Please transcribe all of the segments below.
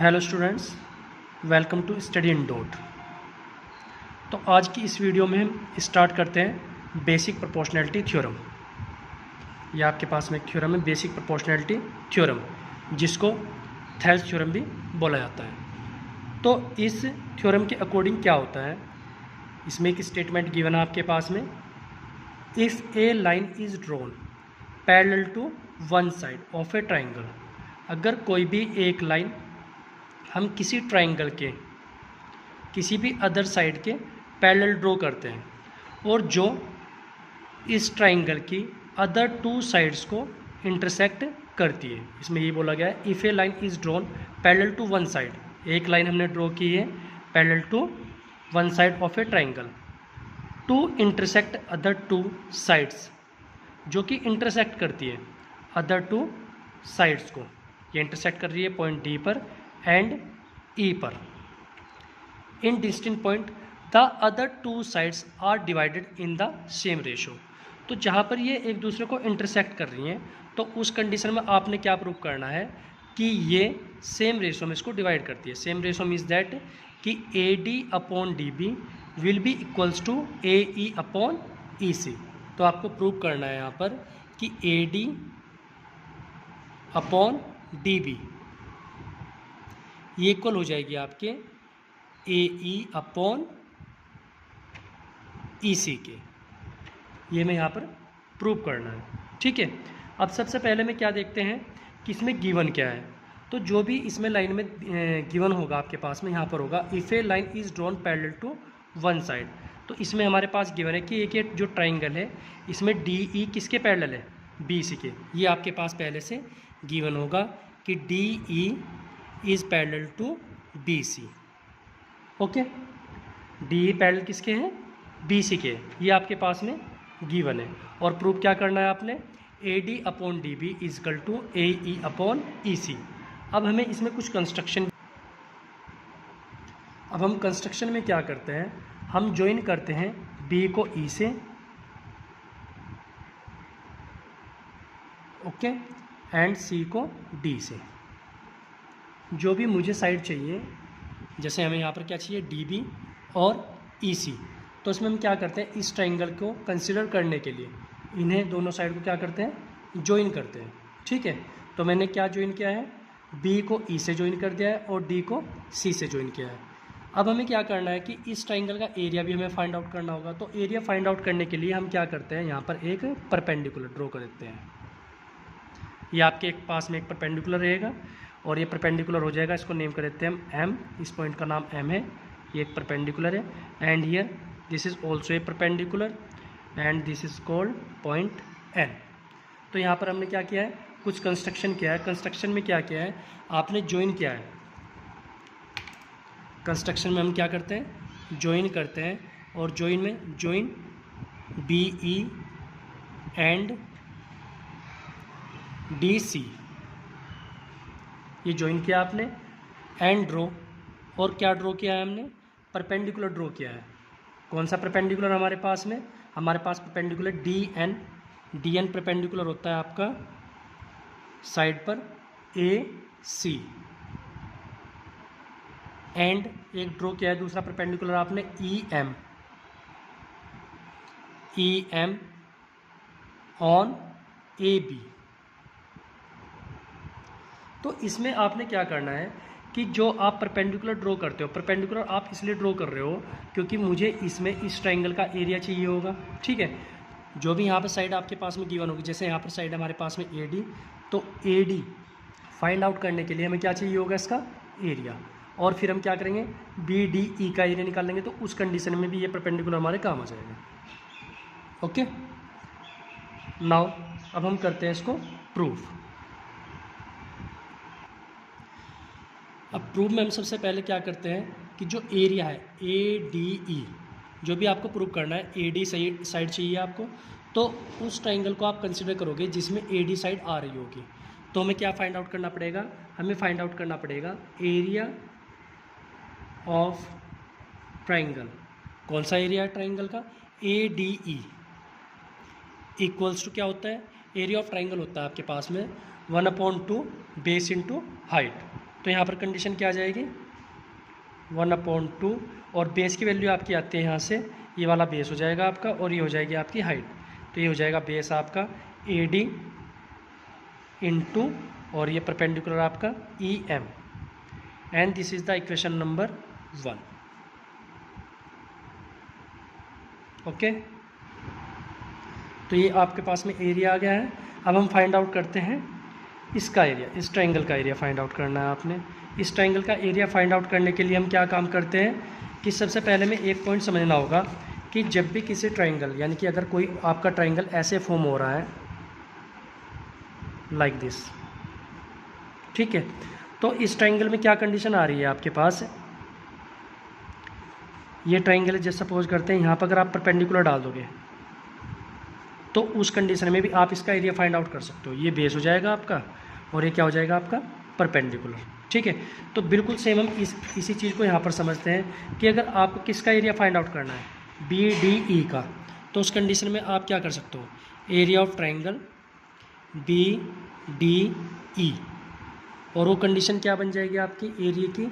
Hello students, welcome to study in dot. तो आज की इस वीडियो में हम स्टार्ट करते हैं बेसिक प्रोपोर्शनैलिटी थ्योरम। ये आपके पास में एक थ्योरम है, बेसिक प्रोपोर्शनैलिटी थ्योरम, जिसको थेल्स थ्योरम भी बोला जाता है। तो इस थ्योरम के अकॉर्डिंग क्या होता है, इसमें एक स्टेटमेंट गिवन है आपके पास में, if a line is drawn parallel to one side of a triangle. अगर कोई भी एक लाइन हम किसी ट्राइंगल के किसी भी अदर साइड के पैरेलल ड्रॉ करते हैं और जो इस ट्राइंगल की अदर टू साइड्स को इंटरसेक्ट करती है, इसमें ये बोला गया है if a line is drawn parallel to one side. एक लाइन हमने ड्रॉ की है parallel to one side of a triangle to intersect other two sides, जो कि इंटरसेक्ट करती है अदर टू साइड्स को। ये इंटरसेक्ट कर रही है पॉइंट डी पर एंड ई पर। In distinct point the other two sides are divided in the same ratio. तो जहाँ पर ये एक दूसरे को इंटरसेक्ट कर रही हैं, तो उस कंडीशन में आपने क्या प्रूव करना है कि ये सेम रेशो में इसको डिवाइड करती है। सेम रेशो मीन्स दैट कि A D upon D B will be equals to A E upon E C. तो आपको प्रूव करना है यहाँ पर कि A D upon D B ये इक्वल हो जाएगी आपके ए ई अपॉन ई सी के। ये मैं यहाँ पर प्रूव करना है, ठीक है। अब सबसे पहले में क्या देखते हैं कि इसमें गिवन क्या है। तो जो भी इसमें लाइन में गिवन होगा आपके पास में यहाँ पर होगा if a line is drawn parallel to one side. तो इसमें हमारे पास गिवन है कि एक जो ट्राइंगल है इसमें डी ई किसके पैरेलल है, बी सी के। ये आपके पास पहले से गिवन होगा कि D E is parallel to B C. Okay, D E parallel किसके हैं, बी सी के। ये आपके पास में गिवन है। और प्रूव क्या करना है आपने, A D upon D B equal to A E upon E C. अब हमें इसमें कुछ कंस्ट्रक्शन, अब हम कंस्ट्रक्शन में क्या करते हैं, हम ज्वाइन करते हैं बी को ई से, ओके, एंड सी को डी से। जो भी मुझे साइड चाहिए, जैसे हमें यहाँ पर क्या चाहिए डी बी और ई सी, तो इसमें हम क्या करते हैं इस ट्राइंगल को कंसिडर करने के लिए इन्हें दोनों साइड को क्या करते हैं, ज्वाइन करते हैं, ठीक है। तो मैंने क्या ज्वाइन किया है, बी को ई से ज्वाइन कर दिया है और डी को सी से ज्वाइन किया है। अब हमें क्या करना है कि इस ट्राइंगल का एरिया भी हमें फाइंड आउट करना होगा। तो एरिया फाइंड आउट करने के लिए हम क्या करते हैं, यहाँ पर एक परपेंडिकुलर ड्रॉ कर देते हैं। ये आपके एक पास में एक परपेंडिकुलर रहेगा और ये परपेंडिकुलर हो जाएगा, इसको नेम कर देते हैं हम एम। इस पॉइंट का नाम एम है, ये एक परपेंडिकुलर है। And here this is also a perpendicular and this is called point N. तो यहाँ पर हमने क्या किया है, कुछ कंस्ट्रक्शन किया है। कंस्ट्रक्शन में क्या किया है, आपने ज्वाइन किया है। कंस्ट्रक्शन में हम क्या करते हैं, ज्वाइन करते हैं। और ज्वाइन में join B E and D C, ये ज्वाइन किया आपने। एंड ड्रॉ, और क्या ड्रॉ किया है हमने, परपेंडिकुलर ड्रॉ किया है। कौन सा परपेंडिकुलर हमारे पास में, हमारे पास perpendicular D N. D N perpendicular होता है आपका साइड पर ए सी। एंड एक ड्रॉ किया है दूसरा परपेंडिकुलर आपने E M, E M on A B. तो इसमें आपने क्या करना है कि जो आप परपेंडिकुलर ड्रॉ करते हो, परपेंडिकुलर आप इसलिए ड्रॉ कर रहे हो क्योंकि मुझे इसमें इस ट्राइंगल का एरिया चाहिए होगा, ठीक है। जो भी यहाँ पर साइड आपके पास में गिवन होगी, जैसे यहाँ पर साइड हमारे पास में ए डी, तो ए डी फाइंड आउट करने के लिए हमें क्या चाहिए होगा, इसका एरिया। और फिर हम क्या करेंगे, बी डी ई का एरिया निकाल लेंगे। तो उस कंडीशन में भी ये परपेंडिकुलर हमारे काम आ जाएगा। ओके, नाउ अब हम करते हैं इसको प्रूफ। अब प्रूफ में हम सबसे पहले क्या करते हैं कि जो एरिया है ए डी ई, जो भी आपको प्रूव करना है, ए डी साइड चाहिए आपको, तो उस ट्राइंगल को आप कंसिडर करोगे जिसमें ए डी साइड आ रही होगी। तो हमें क्या फाइंड आउट करना पड़ेगा, हमें फाइंड आउट करना पड़ेगा एरिया ऑफ ट्राइंगल। कौन सा एरिया है ट्राइंगल का, A D E equals to क्या होता है, एरिया ऑफ ट्राइंगल होता है आपके पास में 1/2 बेस इंटू हाइट। तो यहाँ पर कंडीशन क्या आ जाएगी 1/2 और बेस की वैल्यू आपकी आती है यहाँ से, ये वाला बेस हो जाएगा आपका और ये हो जाएगी आपकी हाइट। तो ये हो जाएगा बेस आपका AD इंटू और ये परपेंडिकुलर आपका EM and this is the equation number 1। Okay, तो ये आपके पास में एरिया आ गया है। अब हम फाइंड आउट करते हैं इसका एरिया, इस ट्रायंगल का एरिया फाइंड आउट करना है आपने। इस ट्रायंगल का एरिया फाइंड आउट करने के लिए हम क्या काम करते हैं कि सबसे पहले में एक पॉइंट समझना होगा कि जब भी किसी ट्रायंगल, यानी कि अगर कोई आपका ट्रायंगल ऐसे फॉर्म हो रहा है लाइक दिस, ठीक है, तो इस ट्रायंगल में क्या कंडीशन आ रही है आपके पास, ये ट्रायंगल जैसे सपोज करते हैं यहाँ पर अगर आप परपेंडिकुलर डाल दोगे तो उस कंडीशन में भी आप इसका एरिया फाइंड आउट कर सकते हो। ये बेस हो जाएगा आपका और ये क्या हो जाएगा आपका परपेंडिकुलर, ठीक है। तो बिल्कुल सेम हम इसी चीज़ को यहाँ पर समझते हैं कि अगर आपको किसका एरिया फाइंड आउट करना है BDE का, तो उस कंडीशन में आप क्या कर सकते हो, एरिया ऑफ ट्रायंगल BDE, और वो कंडीशन क्या बन जाएगी आपकी एरिया की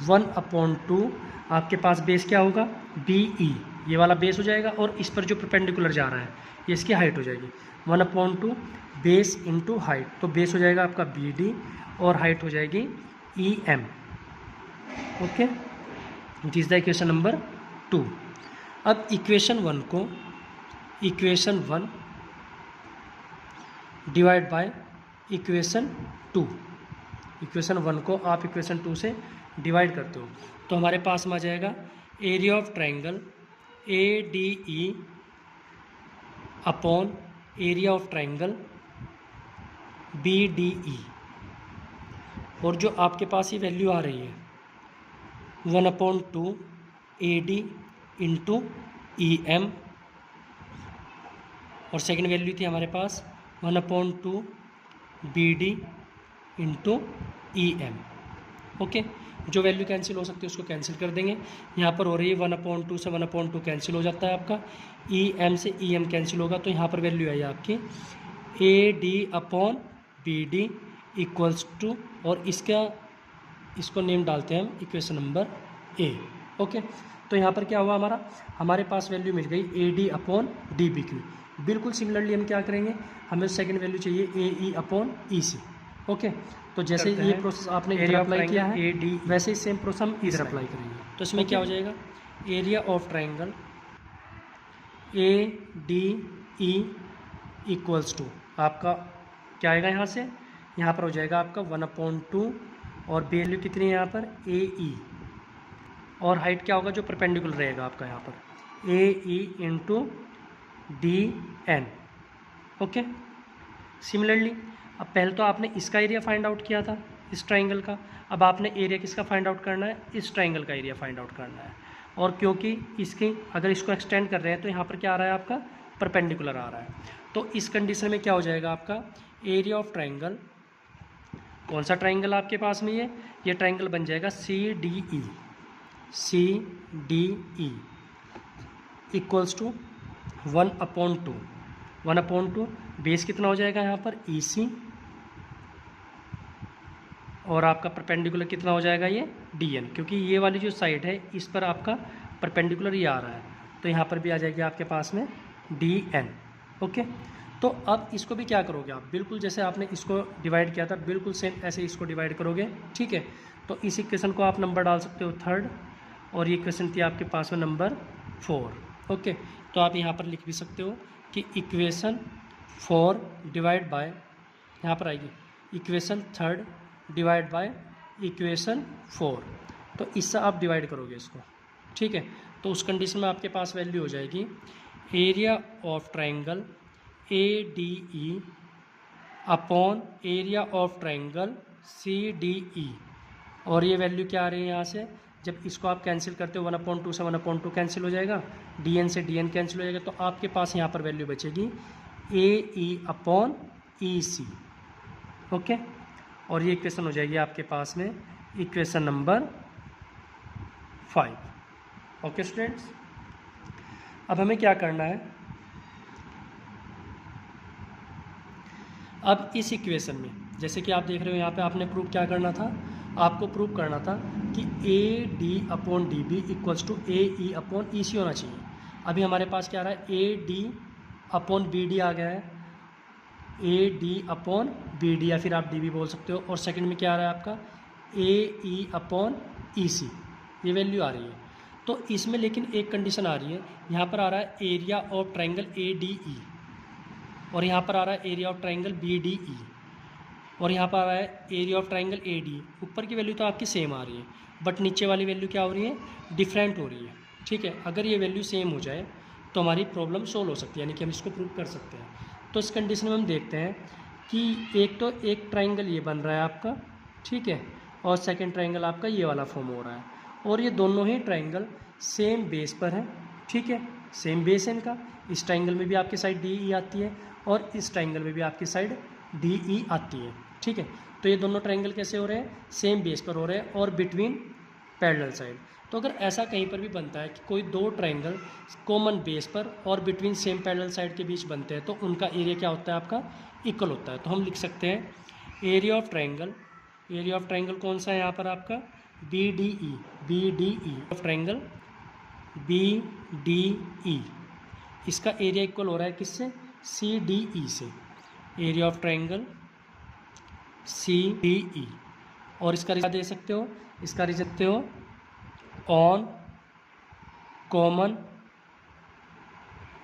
1/2, आपके पास बेस क्या होगा BE, ये वाला बेस हो जाएगा और इस पर जो परपेंडिकुलर जा रहा है ये इसकी हाइट हो जाएगी 1/2 बेस इंटू हाइट। तो बेस हो जाएगा आपका BD और हाइट हो जाएगी EM। Okay, this is the equation number 2। अब इक्वेशन 1 को equation 1 divide by equation 2, equation 1 को आप इक्वेशन 2 से डिवाइड करते हो तो हमारे पास में आ जाएगा area of triangle ADE upon area of triangle BDE, और जो आपके पास ये वैल्यू आ रही है 1/2 AD इंटू EM, और सेकेंड वैल्यू थी हमारे पास 1/2 BD इंटू EM। ओके, जो वैल्यू कैंसिल हो सकती है उसको कैंसिल कर देंगे। यहाँ पर हो रही है 1/2 से 1/2 कैंसिल हो जाता है आपका, EM से EM कैंसिल होगा, तो यहाँ पर वैल्यू आई आपकी AD/BD इक्वल्स टू, और इसको नेम डालते हैं हम इक्वेशन नंबर A। ओके, तो यहाँ पर क्या हुआ हमारे पास वैल्यू मिल गई AD/DB की। बिल्कुल सिमिलरली हम क्या करेंगे, हमें सेकेंड वैल्यू चाहिए AE/EC। ओके, तो जैसे ये प्रोसेस आपने इधर अप्लाई किया है वैसे ही सेम प्रोसेस हम इधर अप्लाई करेंगे। तो इसमें क्या हो जाएगा area of triangle ADE equals to आपका क्या आएगा यहाँ पर हो जाएगा आपका 1/2 और वैल्यू कितनी है यहाँ पर AE, और हाइट क्या होगा जो परपेंडिकुलर रहेगा आपका यहाँ पर AE into DN। Okay, similarly अब पहले तो आपने इसका एरिया फाइंड आउट किया था इस ट्रायंगल का, अब आपने एरिया किसका फाइंड आउट करना है, इस ट्रायंगल का एरिया फाइंड आउट करना है। और क्योंकि इसकी अगर इसको एक्सटेंड कर रहे हैं तो यहाँ पर क्या आ रहा है आपका परपेंडिकुलर आ रहा है, तो इस कंडीशन में क्या हो जाएगा आपका एरिया ऑफ ट्रायंगल, कौन सा ट्रायंगल आपके पास में ये ट्रायंगल बन जाएगा CDE इक्वल्स टू 1/2 बेस कितना हो जाएगा यहाँ पर EC, और आपका परपेंडिकुलर कितना हो जाएगा ये DN, क्योंकि ये वाली जो साइड है इस पर आपका परपेंडिकुलर ये आ रहा है, तो यहाँ पर भी आ जाएगी आपके पास में DN। ओके, तो अब इसको भी क्या करोगे आप, बिल्कुल जैसे आपने इसको डिवाइड किया था बिल्कुल सेम ऐसे इसको डिवाइड करोगे, ठीक है। तो इस इक्वेशन को आप नंबर डाल सकते हो 3rd, और ये इक्वेशन थी आपके पास में नंबर 4। ओके, तो आप यहाँ पर लिख भी सकते हो कि इक्वेशन 4 डिवाइड बाय, यहाँ पर आएगी equation 3rd divide by equation 4, तो इससे आप डिवाइड करोगे इसको, ठीक है। तो उस कंडीशन में आपके पास वैल्यू हो जाएगी area of triangle ADE upon area of triangle CDE, और ये वैल्यु क्या आ रही है यहाँ से, जब इसको आप कैंसिल करते हो 1/2 से 1/2 कैंसिल हो जाएगा, DN से DN कैंसिल हो जाएगा, तो आपके पास यहाँ पर वैल्यू बचेगी AE/EC। ओके, और ये इक्वेशन हो जाएगी आपके पास में इक्वेशन नंबर 5। ओके स्टूडेंट्स, अब हमें क्या करना है, अब इस इक्वेशन में जैसे कि आप देख रहे हो यहाँ पे आपने प्रूफ क्या करना था आपको प्रूव करना था कि A D upon D B equals to A E upon E C होना चाहिए। अभी हमारे पास क्या आ रहा है, A D upon B D आ गया है, A D upon B D, या फिर आप डी बी बोल सकते हो। और सेकंड में क्या आ रहा है आपका, ए ई अपॉन ई सी, ये वैल्यू आ रही है। तो इसमें लेकिन एक कंडीशन आ रही है, यहाँ पर आ रहा है area of triangle A D E, और यहाँ पर आ रहा है area of triangle B D E, और यहाँ पर आ रहा है area of triangle A D. ऊपर की वैल्यू तो आपकी सेम आ रही है, बट नीचे वाली वैल्यू क्या हो रही है, डिफरेंट हो रही है। ठीक है, अगर ये वैल्यू सेम हो जाए तो हमारी प्रॉब्लम सोल्व हो सकती है, यानी कि हम इसको प्रूव कर सकते हैं। तो इस कंडीशन में हम देखते हैं कि एक ट्रायंगल ये बन रहा है आपका, ठीक है, और सेकेंड ट्रायंगल आपका ये वाला फॉर्म हो रहा है, और ये दोनों ही ट्रायंगल सेम बेस पर है। ठीक है, सेम बेस है इनका। इस ट्रायंगल में भी आपकी साइड डी ई आती है, और इस ट्रायंगल में भी आपकी साइड डी ई आती है। ठीक है, तो ये दोनों ट्रायंगल कैसे हो रहे हैं, सेम बेस पर हो रहे हैं और बिटवीन पैरेलल साइड। तो अगर ऐसा कहीं पर भी बनता है कि कोई दो ट्रायंगल कॉमन बेस पर और बिटवीन सेम पैरेलल साइड के बीच बनते हैं, तो उनका एरिया क्या होता है, आपका इक्वल होता है। तो हम लिख सकते हैं एरिया ऑफ ट्रायंगल कौन सा है यहाँ पर आपका, B D E of triangle B D E, इसका एरिया इक्वल हो रहा है किससे, सी डी ई से, area of triangle C D E. और इसका रिजल्ट दे सकते हो, इसका रिजल्ट देते हो on common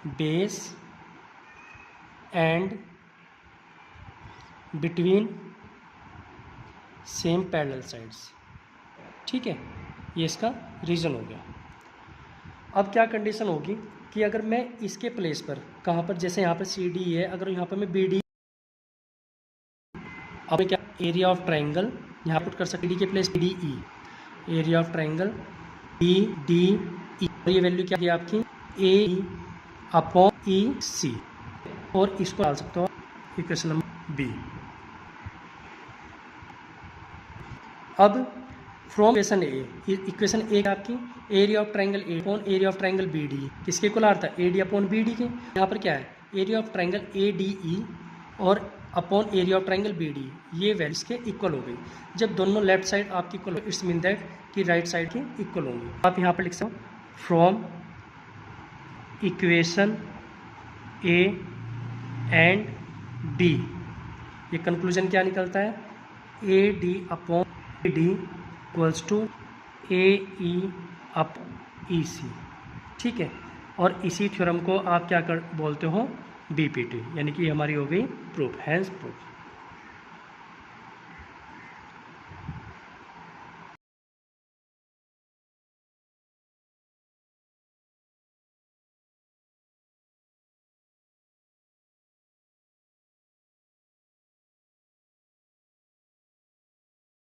base and between same parallel sides. ठीक है, ये इसका रीज़न हो गया। अब क्या कंडीशन होगी कि अगर मैं इसके प्लेस पर, कहाँ पर, जैसे यहाँ पर सी डी है, अगर यहाँ पर मैं बी डी, अब क्या एरिया ऑफ ट्रायंगल यहाँ पुट कर सकते, डी के place D E, area of triangle B D E, और ये वैल्यू क्या है आपकी, ए अपॉन ई सी, और इसको डाल सकते हो इक्वेशन नंबर बी। अब फ्रॉम इक्वेशन ए आपकी area of triangle A upon area of triangle B D, किसके इक्वल आ रहा था, A D upon B D के। यहाँ पर क्या है, area of triangle A D E और upon area of triangle B D, ये वैल्यूज के इक्वल हो गई। जब दोनों लेफ्ट साइड आपकी इक्वल हो, इट्स मीन दैट कि राइट साइड की इक्वल होंगी। आप यहाँ पर लिख सकते हो from equation A and B, ये कंक्लूजन क्या निकलता है, A D upon B D equals to A E up E C. ठीक है, और इसी थ्योरम को आप क्या बोलते हो, बीपीटी, यानी कि हमारी हो गई प्रूफ, हैंस प्रूफ।